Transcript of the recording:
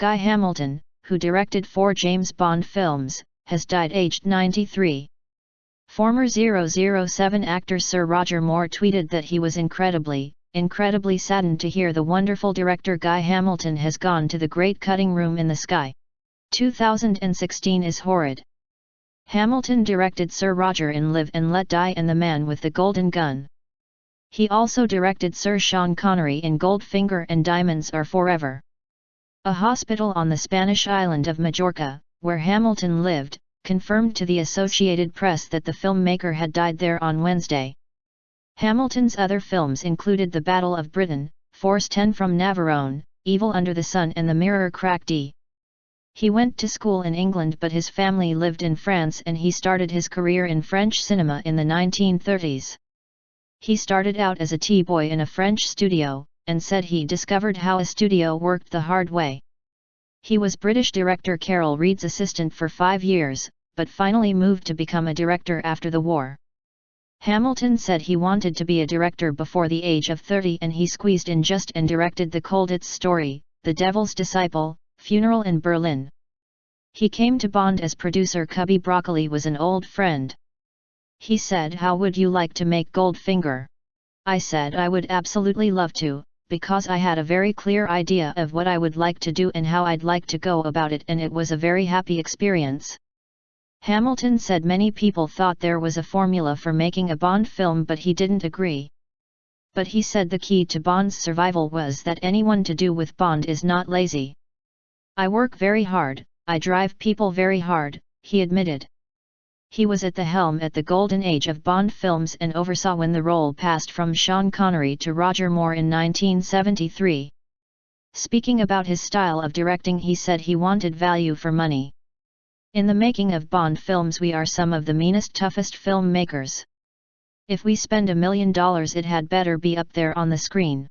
Guy Hamilton, who directed 4 James Bond films, has died aged 93. Former 007 actor Sir Roger Moore tweeted that he was incredibly saddened to hear the wonderful director Guy Hamilton has gone to the great cutting room in the sky. 2016 is horrid. Hamilton directed Sir Roger in Live and Let Die and The Man with the Golden Gun. He also directed Sir Sean Connery in Goldfinger and Diamonds Are Forever. A hospital on the Spanish island of Majorca, where Hamilton lived, confirmed to the Associated Press that the filmmaker had died there on Wednesday. Hamilton's other films included The Battle of Britain, Force 10 from Navarone, Evil Under the Sun and The Mirror Crack D. He went to school in England but his family lived in France and he started his career in French cinema in the 1930s. He started out as a tea boy in a French studio, and said he discovered how a studio worked the hard way. He was British director Carol Reed's assistant for 5 years, but finally moved to become a director after the war. Hamilton said he wanted to be a director before the age of 30 and he squeezed in just and directed The Colditz Story, The Devil's Disciple, Funeral in Berlin. He came to Bond as producer Cubby Broccoli was an old friend. He said, "How would you like to make Goldfinger?" I said I would absolutely love to, because I had a very clear idea of what I would like to do and how I'd like to go about it and it was a very happy experience. Hamilton said many people thought there was a formula for making a Bond film but he didn't agree. But he said the key to Bond's survival was that anyone to do with Bond is not lazy. "I work very hard, I drive people very hard," he admitted. He was at the helm at the golden age of Bond films and oversaw when the role passed from Sean Connery to Roger Moore in 1973. Speaking about his style of directing, he said he wanted value for money. "In the making of Bond films we are some of the meanest, toughest filmmakers. If we spend $1 million it had better be up there on the screen.